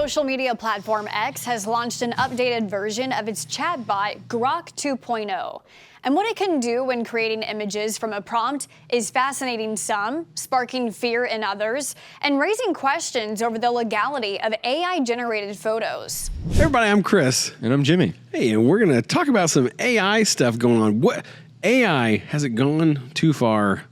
Social media platform X has launched an updated version of its chatbot, Grok 2.0. And what it can do when creating images from a prompt is fascinating some, sparking fear in others, and raising questions over the legality of AI-generated photos. Hey everybody, I'm Chris. And I'm Jimmy. Hey, and we're going to talk about some AI stuff going on. What AI, has it gone too far?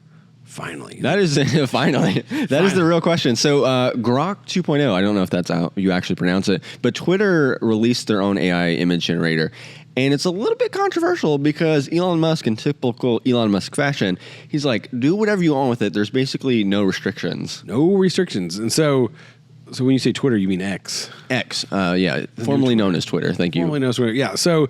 Finally. That is finally. That is the real question. So Grok 2.0, I don't know if that's how you actually pronounce it, but Twitter released their own AI image generator. And it's a little bit controversial because Elon Musk, in typical Elon Musk fashion, he's like, do whatever you want with it. There's basically no restrictions. No restrictions. And so when you say Twitter, you mean X? X, yeah, formerly known as Twitter. Thank you. Formerly known as Twitter, yeah. So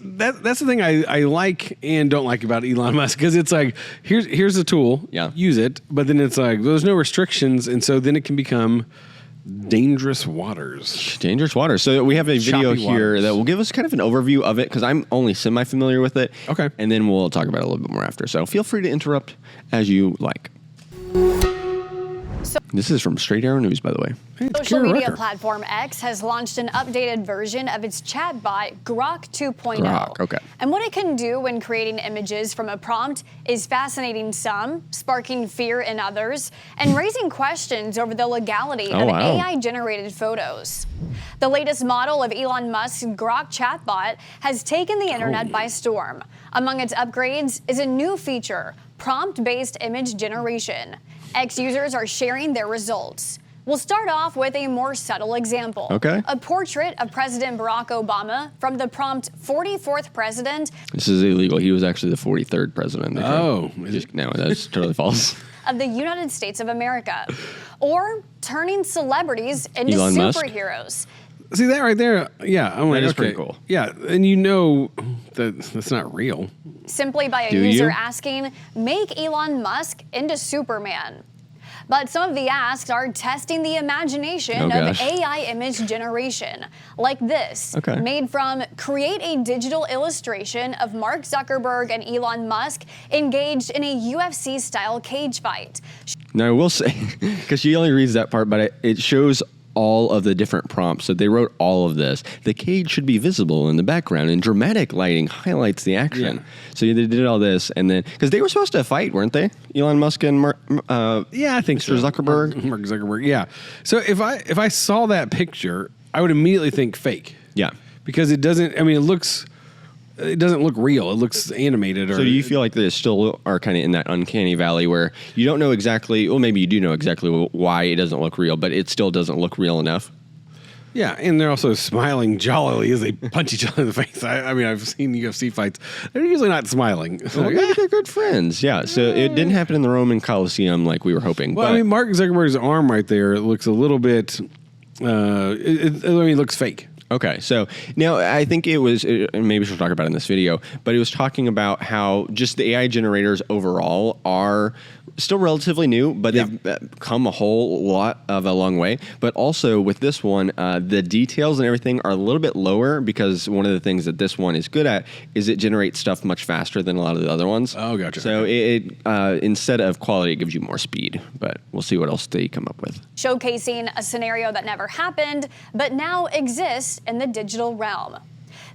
that's the thing I like and don't like about Elon Musk, because it's like, here's a tool, use it, but then it's like, there's no restrictions, and so then it can become dangerous waters. Dangerous waters. So we have a video here that will give us kind of an overview of it, because I'm only semi-familiar with it. Okay. And then we'll talk about it a little bit more after. So feel free to interrupt as you like. This is from Straight Arrow News, by the way. Social media platform X has launched an updated version of its chatbot, Grok 2.0. Grok, okay. And what it can do when creating images from a prompt is fascinating some, sparking fear in others, and raising questions over the legality of AI-generated photos. The latest model of Elon Musk's Grok chatbot has taken the internet by storm. Among its upgrades is a new feature, prompt-based image generation. X users are sharing their results. We'll start off with a more subtle example. Okay. A portrait of President Barack Obama from the prompt 44th president. This is illegal. He was actually the 43rd president. Oh. No, that's totally false. Of the United States of America. Or turning celebrities into Elon superheroes. Musk? See that right there? Yeah. I'm like, that is pretty cool. Yeah, and you know that's not real. Simply by a user asking, make Elon Musk into Superman. But some of the asks are testing the imagination of AI image generation, like this, made from create a digital illustration of Mark Zuckerberg and Elon Musk engaged in a UFC-style cage fight. Now, I will say, because she only reads that part, but it shows all of the different prompts. So they wrote all of this. The cage should be visible in the background, and dramatic lighting highlights the action. Yeah. So they did all this, and then because they were supposed to fight, weren't they? Elon Musk and I think Mr. Zuckerberg. Mark Zuckerberg. Yeah. So if I saw that picture, I would immediately think fake. Yeah. Because it doesn't. I mean, it doesn't look real. It looks animated. So do you feel like they still are kind of in that uncanny valley where you don't know exactly, well, maybe you do know exactly why it doesn't look real, but it still doesn't look real enough? Yeah, and they're also smiling jollily as they punch each other in the face. I mean, I've seen UFC fights. They're usually not smiling. Well, maybe they're good friends. Yeah, so it didn't happen in the Roman Coliseum like we were hoping. Well, I mean, Mark Zuckerberg's arm right there looks a little bit, it looks fake. Okay, so now I think it was, maybe she'll talk about it in this video, but it was talking about how just the AI generators overall are still relatively new, but they've come a whole lot of a long way. But also with this one, the details and everything are a little bit lower, because one of the things that this one is good at is it generates stuff much faster than a lot of the other ones. Oh, gotcha. So it instead of quality, it gives you more speed, but we'll see what else they come up with. Showcasing a scenario that never happened, but now exists in the digital realm.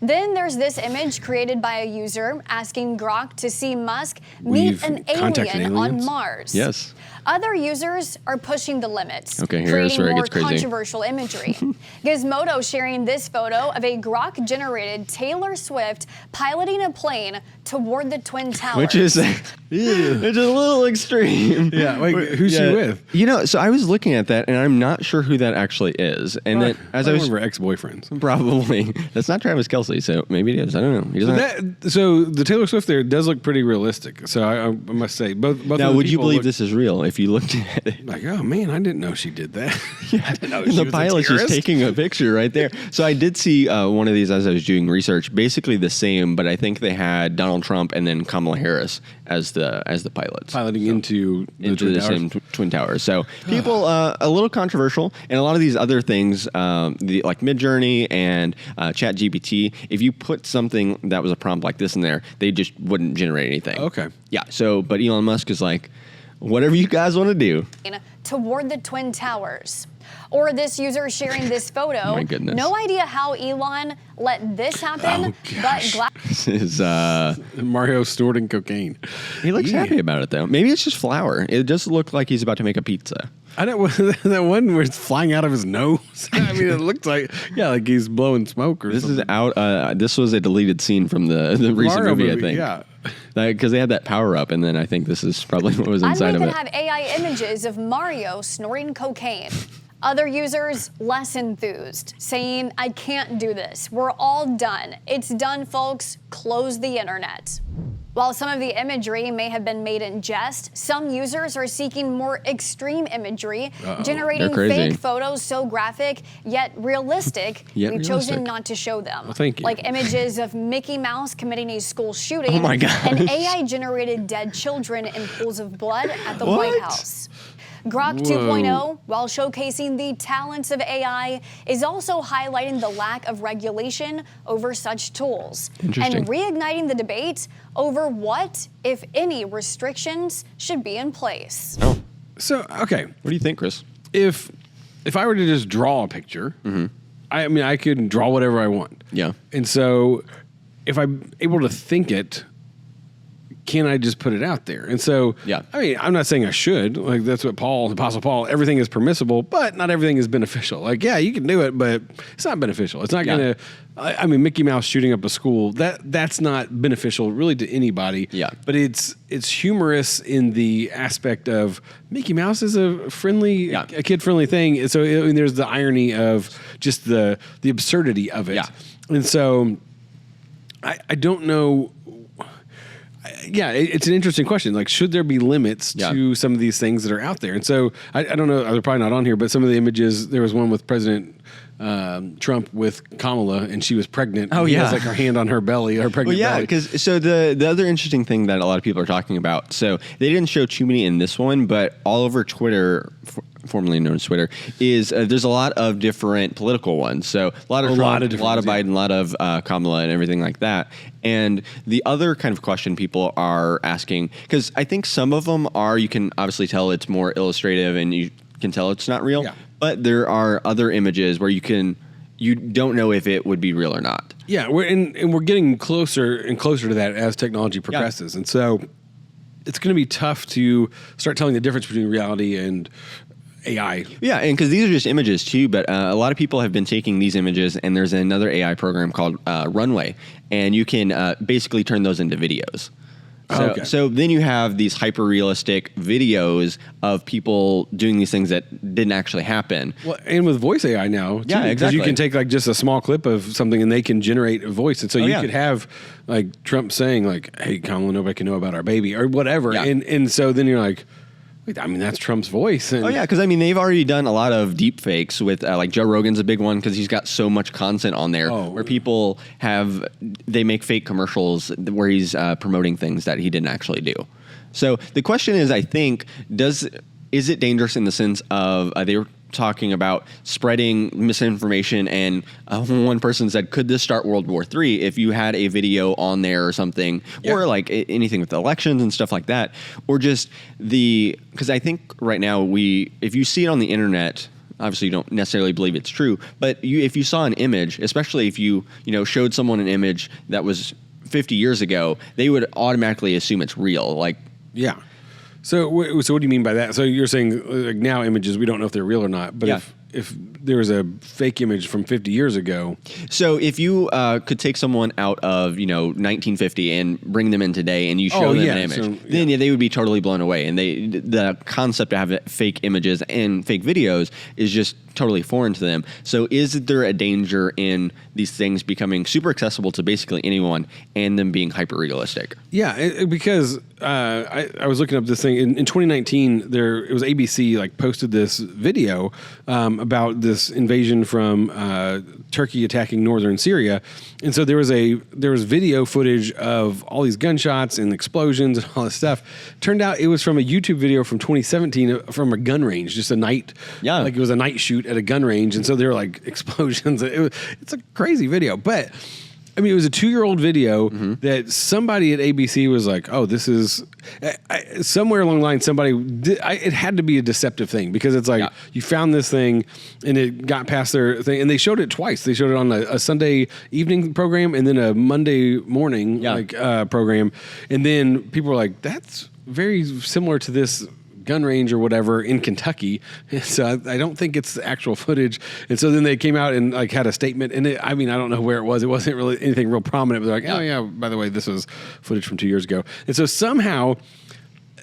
Then there's this image created by a user asking Grok to see Musk meet an alien on Mars. Yes. Other users are pushing the limits, here's creating where it more gets crazy. Controversial imagery. Gizmodo sharing this photo of a Grok-generated Taylor Swift piloting a plane toward the Twin Towers. Which is it's a little extreme. Yeah, like who's she with? You know, so I was looking at that, and I'm not sure who that actually is. And then as I was, one of her ex-boyfriends, probably. That's not Travis Kelce, so maybe it is. I don't know. So the Taylor Swift there does look pretty realistic. So I must say, both. Now, would you believe this is real if you looked at it? Like, oh man, I didn't know she did that. I didn't know the pilot's just taking a picture right there. So I did see one of these as I was doing research. Basically the same, but I think they had Donald Trump and then Kamala Harris as the pilots, piloting into the same Twin Towers. So people a little controversial, and a lot of these other things, like Midjourney and ChatGPT. If you put something that was a prompt like this in there, they just wouldn't generate anything. Okay. Yeah. So, but Elon Musk is like, whatever you guys want to do. toward the Twin Towers. Or this user sharing this photo. My goodness. No idea how Elon let this happen, This is Mario snorting cocaine. he looks happy about it though. Maybe it's just flour. It does look like he's about to make a pizza. I don't that one where it's flying out of his nose. I mean, it looks like like he's blowing smoke or This something. is out. This was a deleted scene from the recent Mario movie, I think. Yeah. Because they had that power up, and then I think this is probably what was inside I'd of make it. have AI images of Mario snorting cocaine. Other users less enthused, saying, I can't do this. We're all done. It's done, folks. Close the internet. While some of the imagery may have been made in jest, some users are seeking more extreme imagery, generating fake photos so graphic yet realistic, we've chosen not to show them. Well, thank you. Like images of Mickey Mouse committing a school shooting, Oh my gosh. and AI-generated dead children in pools of blood at the White House. Grok 2.0, while showcasing the talents of AI, is also highlighting the lack of regulation over such tools and reigniting the debate over what, if any, restrictions should be in place. Oh. So, okay. What do you think, Chris? If I were to just draw a picture, I mean, I could draw whatever I want. Yeah. And so if I'm able to think it, can I just put it out there? And so, I mean, I'm not saying I should. Like, that's what Apostle Paul, everything is permissible, but not everything is beneficial. Like, yeah, you can do it, but it's not beneficial. It's not going to, I mean, Mickey Mouse shooting up a school, that's not beneficial really to anybody. Yeah. But it's humorous in the aspect of Mickey Mouse is a friendly, a kid-friendly thing. And so, I mean, there's the irony of just the absurdity of it. Yeah. And so, I don't know. It's an interesting question. Like, should there be limits to some of these things that are out there? And so, I don't know, they're probably not on here, but some of the images, there was one with President Trump with Kamala, and she was pregnant. Oh, he yeah. has like her hand on her belly, her pregnant belly. Because so the other interesting thing that a lot of people are talking about, so they didn't show too many in this one, but all over Twitter, formerly known as Twitter, is there's a lot of different political ones. So a lot of Trump, a lot of Biden, a lot of Kamala, and everything like that. And the other kind of question people are asking, because I think some of them are, you can obviously tell it's more illustrative and you can tell it's not real. Yeah. But there are other images where you don't know if it would be real or not. Yeah, we're getting closer and closer to that as technology progresses. And so it's going to be tough to start telling the difference between reality and AI. Yeah, and because these are just images too, but a lot of people have been taking these images, and there's another AI program called Runway, and you can basically turn those into videos. So then you have these hyper-realistic videos of people doing these things that didn't actually happen. Well, and with voice AI now, too, exactly. Because you can take like just a small clip of something and they can generate a voice. And so you could have like Trump saying like, hey, Kamala, nobody can know about our baby or whatever. Yeah. And so then you're like, wait, I mean, that's Trump's voice. And because I mean, they've already done a lot of deep fakes with like Joe Rogan's a big one because he's got so much content on there where people they make fake commercials where he's promoting things that he didn't actually do. So the question is, I think, is it dangerous in the sense of they were talking about spreading misinformation, and one person said, could this start World War III if you had a video on there or something, or like anything with elections and stuff like that, or just because I think right now if you see it on the internet, obviously you don't necessarily believe it's true, but if you saw an image, especially if you showed someone an image that was 50 years ago, they would automatically assume it's real. Like, yeah. So what do you mean by that? So you're saying like now images, we don't know if they're real or not, but if there was a fake image from 50 years ago. So if you could take someone out of 1950 and bring them in today, and you show them an image, then they would be totally blown away. And the concept of having fake images and fake videos is just totally foreign to them. So is there a danger in these things becoming super accessible to basically anyone and them being hyper realistic? Yeah, because I was looking up this thing in 2019. It was ABC like posted this video about this invasion from Turkey attacking northern Syria, and so there was video footage of all these gunshots and explosions and all this stuff. Turned out it was from a YouTube video from 2017 from a gun range, just a night. Yeah, like it was a night shoot at a gun range, and so there were like explosions. It's a crazy video, but I mean, it was a 2-year-old video that somebody at ABC was like, "Oh, this is." Somewhere along the line, it had to be a deceptive thing because it's like you found this thing and it got past their thing, and they showed it twice. They showed it on a Sunday evening program and then a Monday morning program, and then people were like, "That's very similar to this gun range or whatever in Kentucky." So I don't think it's the actual footage. And so then they came out and like had a statement. And I don't know where it was. It wasn't really anything real prominent. But they're like, "Oh yeah, by the way, this was footage from 2 years ago." And so somehow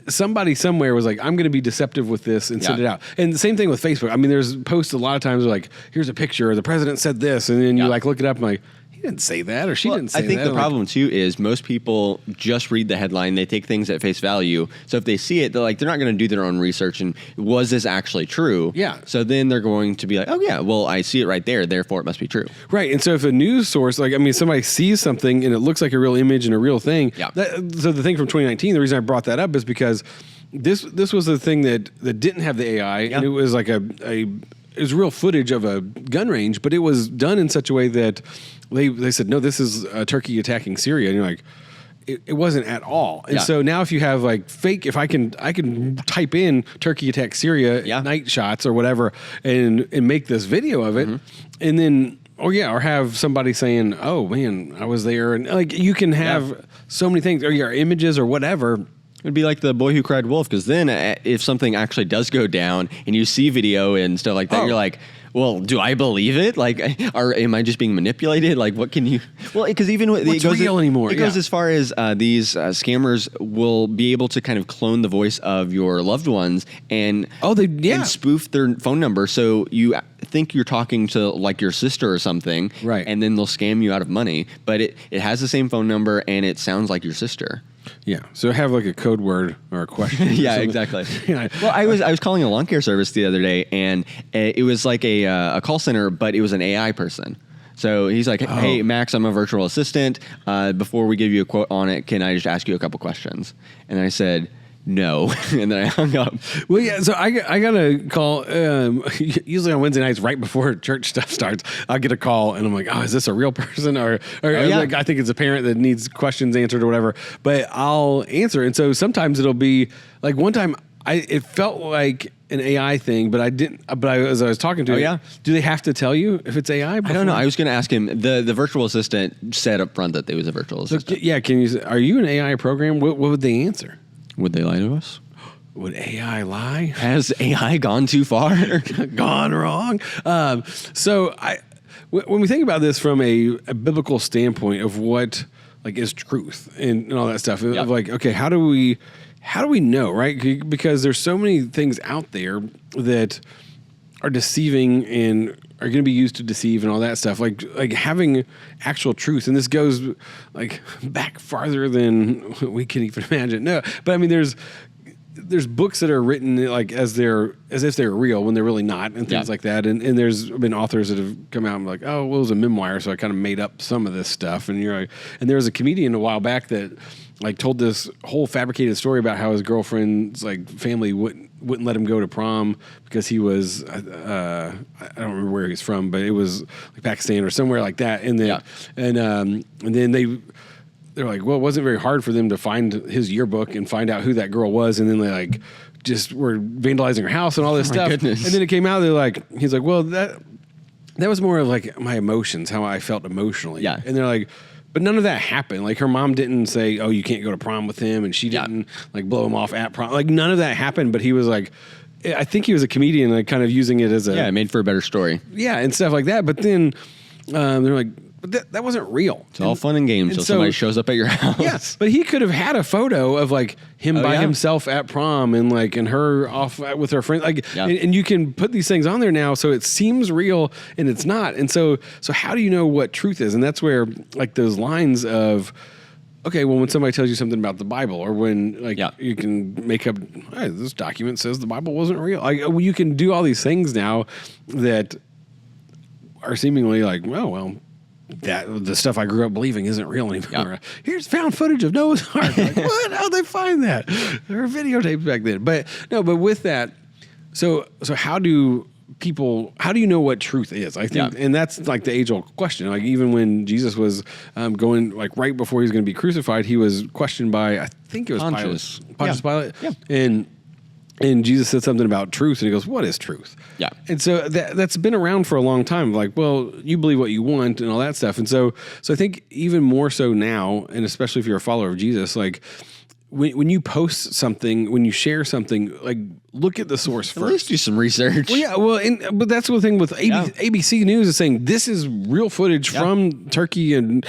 somebody somewhere was like, "I'm going to be deceptive with this and send it out." And the same thing with Facebook. I mean, there's posts a lot of times like, "Here's a picture, or the president said this," and then you like look it up and like, he didn't say that, or she didn't say that. I think the problem too is most people just read the headline. They take things at face value. So if they see it, they're not going to do their own research and was this actually true? Yeah. So then they're going to be like, "Oh yeah, well I see it right there, therefore it must be true." Right. And so if a news source, somebody sees something and it looks like a real image and a real thing. Yeah. So the thing from 2019, the reason I brought that up is because this was a thing that didn't have the AI, and it was like it was real footage of a gun range, but it was done in such a way that they said, "No, this is Turkey attacking Syria," and you're like, it wasn't at all. And so now if you have like fake, if I can type in Turkey attacks Syria night shots or whatever, and make this video of it, and then or have somebody saying, "Oh man, I was there," and like you can have so many things, or your images or whatever. It'd be like the boy who cried wolf, because then if something actually does go down and you see video and stuff like that, you're like, well, do I believe it? Like, am I just being manipulated? Like, what can you? Well, because even what's real anymore? It goes as far as these scammers will be able to kind of clone the voice of your loved ones and and spoof their phone number, so you think you're talking to like your sister or something, right? And then they'll scam you out of money, but it has the same phone number and it sounds like your sister. Yeah, so have like a code word or a question. Yeah, exactly. Well, I was calling a lawn care service the other day, and it was like a call center, but it was an AI person. So he's like, "Hey, Max, I'm a virtual assistant. Before we give you a quote on it, can I just ask you a couple questions?" And I said, "No," and then I hung up. Well, yeah, so I got a call, usually on Wednesday nights right before church stuff starts. I'll get a call, and I'm like, "Oh, is this a real person?" Or like, I think it's a parent that needs questions answered or whatever, but I'll answer. And so sometimes it'll be, like one time, it felt like an AI thing, but I didn't. But as I was talking to him, do they have to tell you if it's AI? I don't know. I was going to ask him. The virtual assistant said up front that they was a virtual assistant. Yeah, are you an AI program? What would they answer? Would they lie to us? Would AI lie? Has AI gone too far? Gone wrong? So when we think about this from a biblical standpoint of what like is truth and all that stuff, of like, okay, how do we know, right? Because there's so many things out there that are deceiving and are going to be used to deceive and all that stuff. Like having actual truth, and this goes like back farther than we can even imagine. No, but I mean, there's books that are written like as if they're real when they're really not, and things like that. And there's been authors that have come out and like, "Oh, well, it was a memoir, so I kind of made up some of this stuff." And you're like, and there was a comedian a while back that like told this whole fabricated story about how his girlfriend's like family wouldn't let him go to prom because he was I don't remember where he's from, but it was like Pakistan or somewhere like that. And then and then they're like, well, it wasn't very hard for them to find his yearbook and find out who that girl was. And then they like just were vandalizing her house and all this stuff. Goodness. And then it came out, he's like, well, that was more of like my emotions, how I felt emotionally. Yeah. And they're like, but none of that happened. Like her mom didn't say, "Oh, you can't go to prom with him," and she didn't like blow him off at prom. Like none of that happened. But he was like, I think he was a comedian, like kind of using it as it made for a better story. Yeah, and stuff like that. But then they're like, but that wasn't real. It's all fun and games until somebody shows up at your house. Yes, but he could have had a photo of like him by himself at prom and her off with her friends. Like, and you can put these things on there now, so it seems real and it's not. And so how do you know what truth is? And that's where like those lines of, okay, well, when somebody tells you something about the Bible, or when you can make up, hey, this document says the Bible wasn't real. Like, you can do all these things now that are seemingly like, well. That the stuff I grew up believing isn't real anymore. Yep. Here's found footage of Noah's Ark. Like, what? How'd they find that? There were videotapes back then. But with that, so how do people, how do you know what truth is? I think, and that's like the age-old question. Like even when Jesus was going, like right before he was going to be crucified, he was questioned by, I think it was Pontius Pilate. Yeah. And Jesus said something about truth, and he goes, "What is truth?" Yeah. And so that's been around for a long time. Like, well, you believe what you want and all that stuff. And so I think even more so now, and especially if you're a follower of Jesus, like when you post something, when you share something, like look at the source first. At least do some research. Well, yeah. But that's the thing with ABC News is saying this is real footage from Turkey and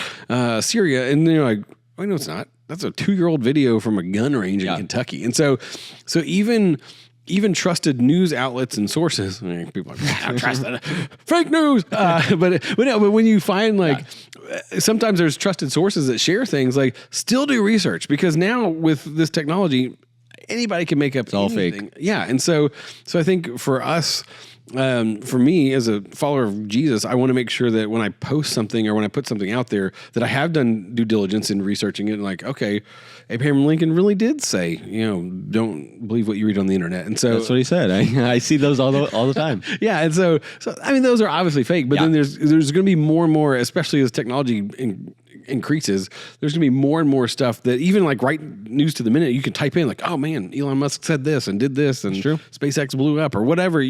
Syria, and they're like, "Oh no, it's not. That's a 2-year-old video from a gun range in Kentucky." And so even trusted news outlets and sources, people are like, "I trust that fake news." But when you find sometimes there's trusted sources that share things, like still do research, because now with this technology, anybody can make up it's all fake. Yeah. And so I think for us, for me as a follower of Jesus, I want to make sure that when I post something or when I put something out there, that I have done due diligence in researching it, and like, okay, Abraham Lincoln really did say, don't believe what you read on the internet. And so that's what he said. I see those all the time. Yeah. And so I mean, those are obviously fake, but then there's going to be more and more, especially as technology increases, there's going to be more and more stuff that even like right news to the minute, you can type in like, "Oh man, Elon Musk said this and did this, and SpaceX blew up," or whatever.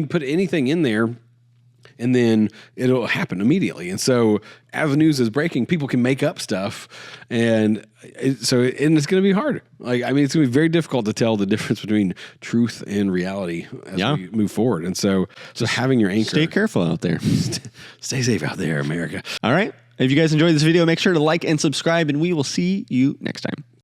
Put anything in there, and then it'll happen immediately. And so as the news is breaking, people can make up stuff, and it's going to be hard. It's going to be very difficult to tell the difference between truth and reality as we move forward. And so having your anchor. Stay careful out there. Stay safe out there, America. All right. If you guys enjoyed this video, make sure to like and subscribe, and we will see you next time.